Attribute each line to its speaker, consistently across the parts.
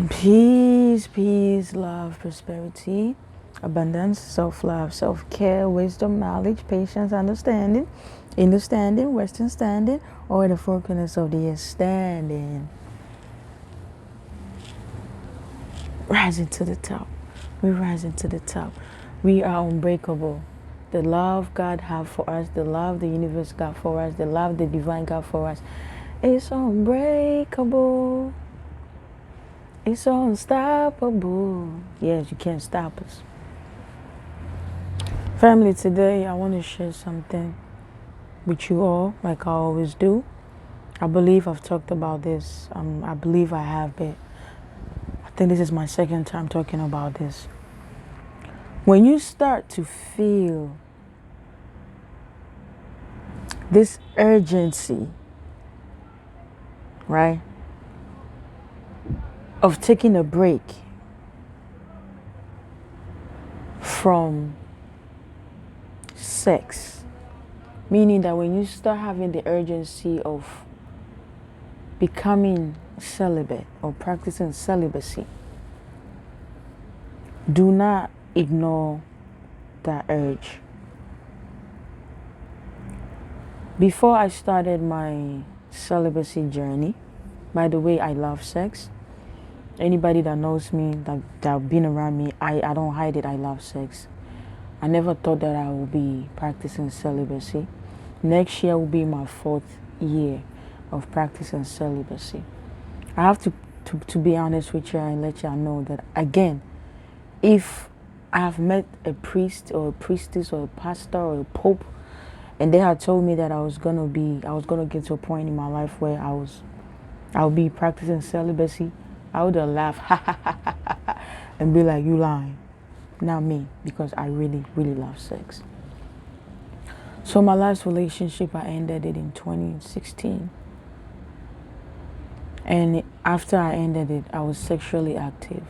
Speaker 1: Peace, peace, love, prosperity, abundance, self-love, self-care, wisdom, knowledge, patience, understanding, understanding, western standing, or the forecastness of the standing. Rising to the top. We're rising to the top. We are unbreakable. The love God has for us, the love the universe got for us, the love the divine got for us, it's unbreakable. It's unstoppable. Yes, you can't stop us. Family, today I want to share something with you all, like I always do. I believe I've talked about this. I believe I have, but I think this is my second time talking about this. When you start to feel this urgency, right, of taking a break from sex, meaning that when you start having the urgency of becoming celibate or practicing celibacy, do not ignore that urge. Before I started my celibacy journey, by the way, I love sex. Anybody that knows me, that been around me, I don't hide it, I love sex. I never thought that I would be practicing celibacy. Next year will be my 4th year of practicing celibacy. I have to be honest with you and let you know that, again, if I've met a priest or a priestess or a pastor or a pope and they had told me that I was gonna get to a point in my life where I'll be practicing celibacy, I would have laughed and be like, you lying. Not me, because I really, really love sex. So my last relationship, I ended it in 2016. And after I ended it, I was sexually active.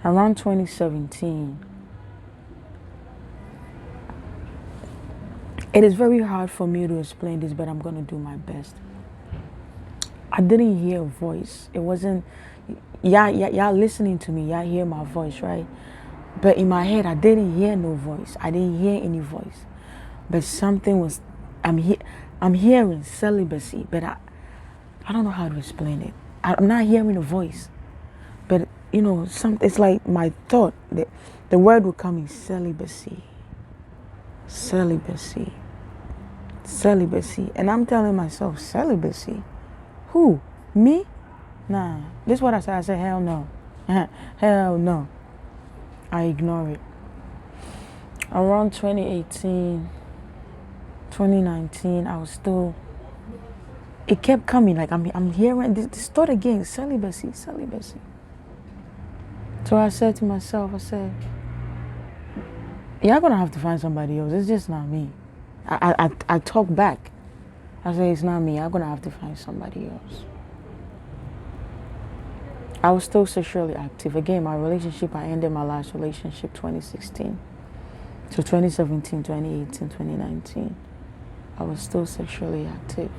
Speaker 1: Around 2017, it is very hard for me to explain this, but I'm going to do my best. I didn't hear a voice. It wasn't, y'all listening to me, y'all hear my voice, right? But in my head, I didn't hear no voice. I didn't hear any voice. But something was, I'm hearing celibacy, but I don't know how to explain it. I'm not hearing a voice. But, it's like my thought, the word would come in celibacy. Celibacy. Celibacy. And I'm telling myself, celibacy? Who? Me? Nah. This is what I said. I said, hell no. Hell no. I ignore it. Around 2018, 2019, I was still, it kept coming. Like I'm hearing this thought again, celibacy. So I said to myself, you're gonna have to find somebody else. It's just not me. I talk back. I say, it's not me. I'm gonna have to find somebody else. I was still sexually active. Again, my relationship, I ended my last relationship 2016. So 2017, 2018, 2019, I was still sexually active.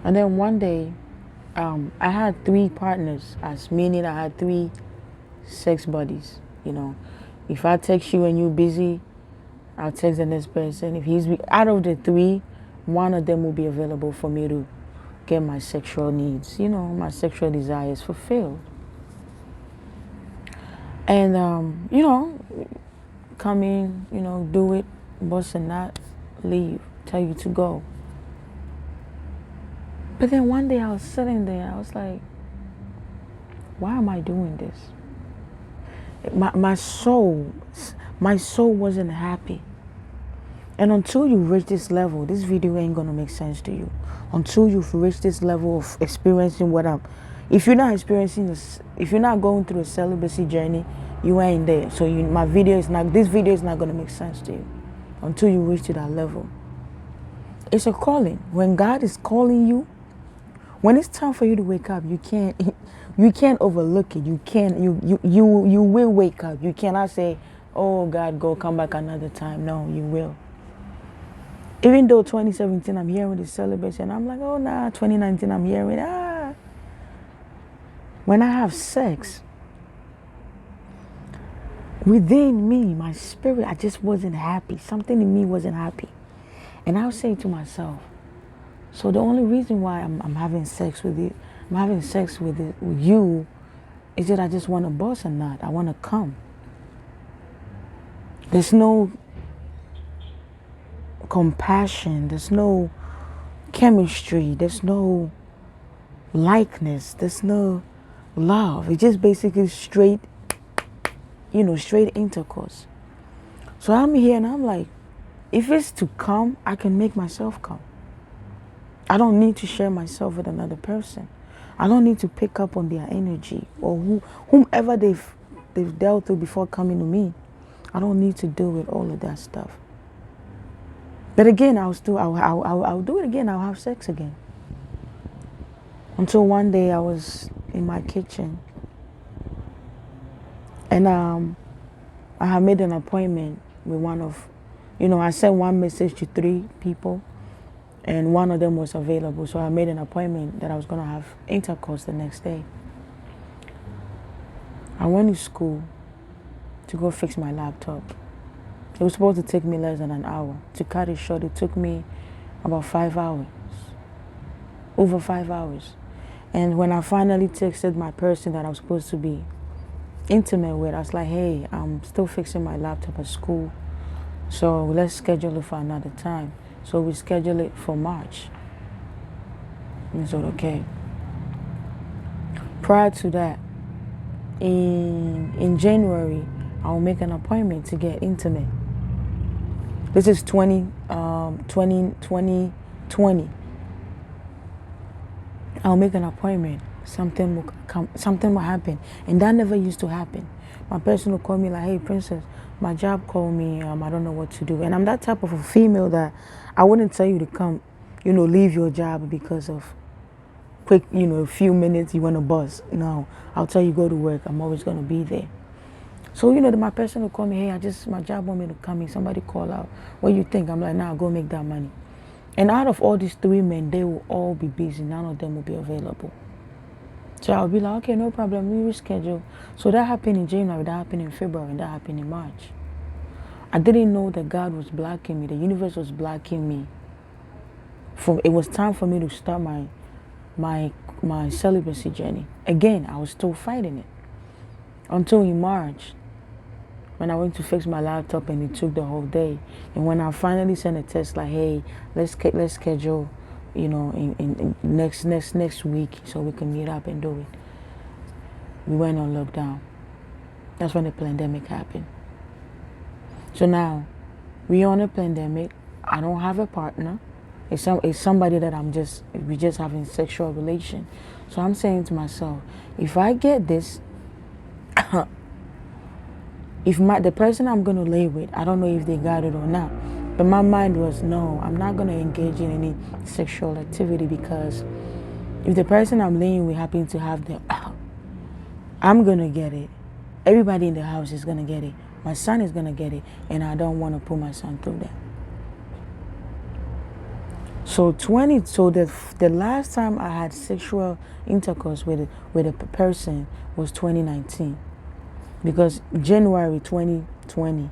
Speaker 1: And then one day, I had 3 partners, as meaning I had 3 sex buddies. If I text you and you're busy, I'll text the next person. If he's out of the 3, one of them will be available for me to get my sexual needs, my sexual desires fulfilled. And come in, do it, bust a nut, leave, tell you to go. But then one day I was sitting there, I was like, why am I doing this? My soul wasn't happy. And until you reach this level, this video ain't gonna make sense to you. Until you've reached this level of experiencing if you're not experiencing this, if you're not going through a celibacy journey, you ain't there. So this video is not gonna make sense to you until you reach to that level. It's a calling. When God is calling you, when it's time for you to wake up, you can't overlook it. You will wake up. You cannot say, oh God, go come back another time. No, you will. Even though 2017 I'm hearing the celibacy and I'm like, oh nah, 2019 I'm hearing When I have sex, within me, my spirit, I just wasn't happy. Something in me wasn't happy. And I was saying to myself, so the only reason why I'm having sex with you, with you, is that I just want to bust a nut. I want to come. There's no compassion. There's no chemistry. There's no likeness. There's no love. It's just basically straight, straight intercourse. So I'm here and I'm like, if it's to come, I can make myself come. I don't need to share myself with another person. I don't need to pick up on their energy or whomever they've dealt with before coming to me. I don't need to deal with all of that stuff. But again, I'll do it again. I'll have sex again. Until one day I was in my kitchen and I had made an appointment with one of, I sent one message to 3 people. And one of them was available, so I made an appointment that I was going to have intercourse the next day. I went to school to go fix my laptop. It was supposed to take me less than an hour. To cut it short, it took me about 5 hours. Over 5 hours. And when I finally texted my person that I was supposed to be intimate with, I was like, hey, I'm still fixing my laptop at school, so let's schedule it for another time. So we scheduled it for March. And I said, okay. Prior to that, in January, I'll make an appointment to get intimate. This is 2020. I'll make an appointment. Something will happen. And that never used to happen. My person will call me like, hey, princess, my job called me, I don't know what to do. And I'm that type of a female that I wouldn't tell you to come, leave your job because of quick, a few minutes you want to buzz. No, I'll tell you go to work. I'm always going to be there. So, my person will call me, hey, my job want me to come in. Somebody call out. What do you think? I'm like, nah, go make that money. And out of all these 3 men, they will all be busy. None of them will be available. So I'll be like, okay, no problem, we reschedule. So that happened in January, that happened in February, and that happened in March. I didn't know that God was blocking me, the universe was blocking me. It was time for me to start my celibacy journey. Again, I was still fighting it. Until in March, when I went to fix my laptop and it took the whole day. And when I finally sent a text like, hey, let's schedule, in next week so we can meet up and do it. We went on lockdown. That's when the pandemic happened. So now, we're on a pandemic. I don't have a partner. It's somebody that we just having sexual relation. So I'm saying to myself, if I get this, the person I'm gonna lay with, I don't know if they got it or not. But my mind was, no, I'm not gonna engage in any sexual activity because if the person I'm laying with happens to have I'm gonna get it. Everybody in the house is gonna get it. My son is gonna get it, and I don't want to put my son through that. So the last time I had sexual intercourse with a person was 2019, because January 2020,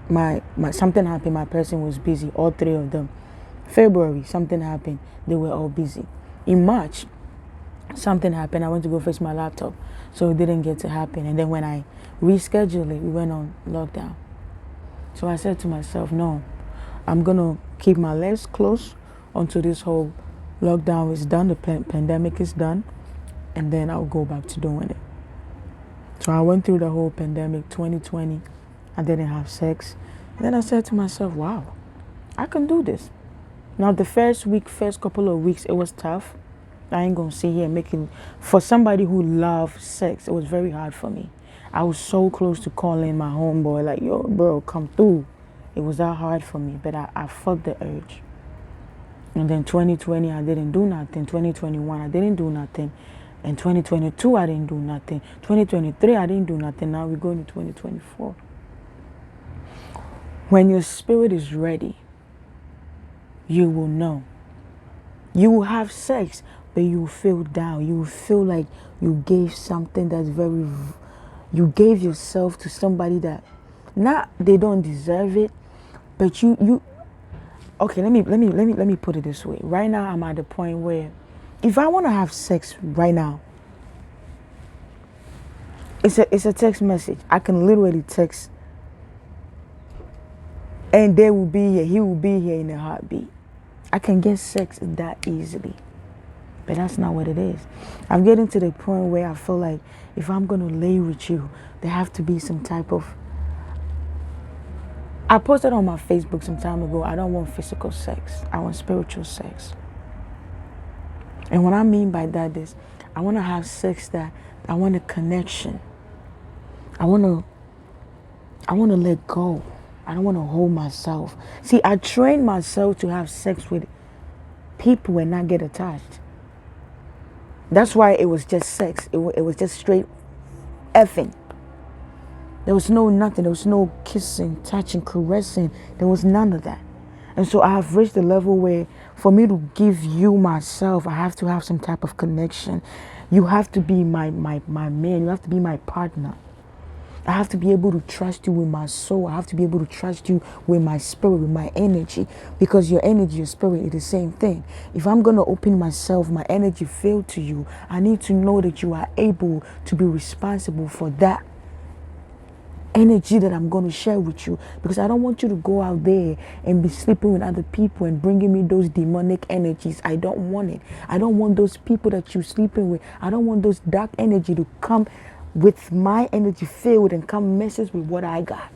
Speaker 1: my something happened. My person was busy. All 3 of them. February, something happened. They were all busy. In March, something happened. I went to go fix my laptop, so it didn't get to happen. And then when I rescheduled it, we went on lockdown. So I said to myself, no, I'm gonna keep my legs closed until this whole lockdown is done, the pandemic is done, and then I'll go back to doing it. So I went through the whole pandemic, 2020. I didn't have sex. And then I said to myself, wow, I can do this. Now the first couple of weeks, it was tough. I ain't gonna sit here making, for somebody who loves sex, it was very hard for me. I was so close to calling my homeboy, like, yo, bro, come through. It was that hard for me, but I fought the urge. And then 2020, I didn't do nothing. 2021, I didn't do nothing. And 2022, I didn't do nothing. 2023, I didn't do nothing. Now we're going to 2024. When your spirit is ready, you will know. You will have sex but you feel down. You feel like you gave something that's you gave yourself to somebody that, not they don't deserve it, but you. Okay, let me put it this way. Right now, I'm at the point where, if I want to have sex right now, it's a text message. I can literally text, and they will be here. He will be here in a heartbeat. I can get sex that easily. But that's not what it is. I'm getting to the point where I feel like if I'm going to lay with you, there have to be some type of... I posted on my Facebook some time ago, I don't want physical sex. I want spiritual sex. And what I mean by that is, I want to have sex that I want a connection. I want to let go. I don't want to hold myself. See, I trained myself to have sex with people and not get attached. That's why it was just sex. It was just straight effing. There was no nothing. There was no kissing, touching, caressing. There was none of that. And so I have reached the level where for me to give you myself, I have to have some type of connection. You have to be my man. You have to be my partner. I have to be able to trust you with my soul. I have to be able to trust you with my spirit, with my energy. Because your energy, your spirit is the same thing. If I'm going to open myself, my energy filled to you, I need to know that you are able to be responsible for that energy that I'm going to share with you. Because I don't want you to go out there and be sleeping with other people and bringing me those demonic energies. I don't want it. I don't want those people that you're sleeping with. I don't want those dark energy to come with my energy filled and come messes with what I got.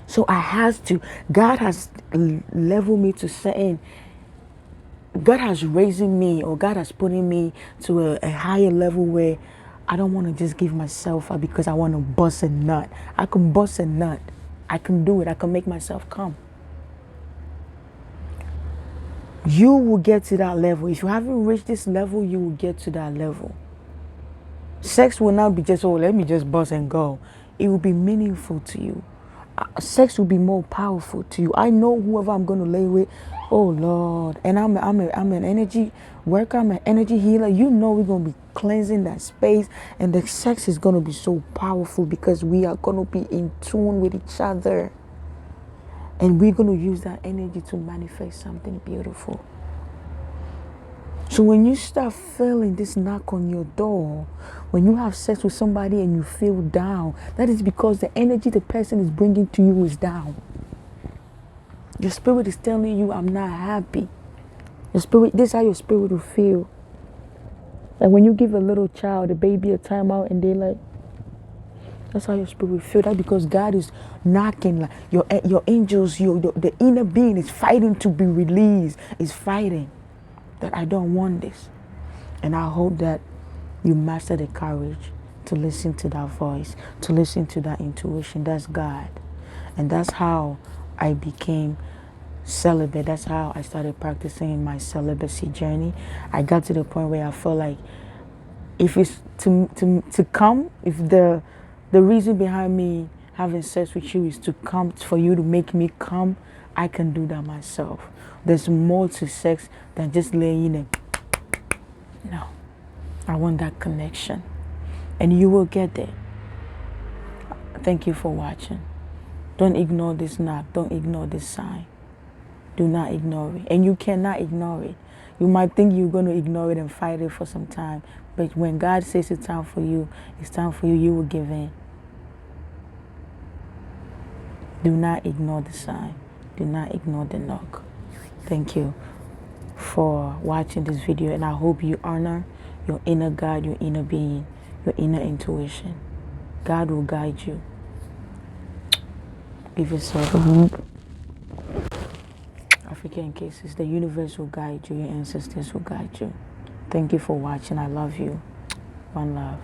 Speaker 1: So I have to, God has leveled me to certain, God has raising me, or God has putting me to a higher level where I don't want to just give myself up because I want to bust a nut. I can bust a nut. I can do it. I can make myself come. You will get to that level. If you haven't reached this level, you will get to that level. Sex will not be just, oh, let me just bust and go. It will be meaningful to you. Sex will be more powerful to you. I know whoever I'm going to lay with, oh Lord, and I'm an energy worker, I'm an energy healer. You know we're going to be cleansing that space, and the sex is going to be so powerful because we are going to be in tune with each other. And we're going to use that energy to manifest something beautiful. So when you start feeling this knock on your door, when you have sex with somebody and you feel down, that is because the energy the person is bringing to you is down. Your spirit is telling you, I'm not happy. Your spirit, this is how your spirit will feel. Like when you give a little child, a baby, a timeout, and they like, that's how your spirit will feel. That's because God is knocking, like your angels, the inner being is fighting to be released, is fighting. That I don't want this. And I hope that you master the courage to listen to that voice, to listen to that intuition. That's God. And that's how I became celibate. That's how I started practicing my celibacy journey. I got to the point where I felt like if it's to come, if the reason behind me having sex with you is to come, for you to make me come, I can do that myself. There's more to sex than just laying in. No. I want that connection. And you will get there. Thank you for watching. Don't ignore this knock. Don't ignore this sign. Do not ignore it. And you cannot ignore it. You might think you're going to ignore it and fight it for some time. But when God says it's time for you, you will give in. Do not ignore the sign. Do not ignore the knock. Thank you for watching this video, and I hope you honor your inner God, your inner being, your inner intuition. God will guide you. Give yourself a hug. African cases, the universe will guide you, your ancestors will guide you. Thank you for watching. I love you. One love.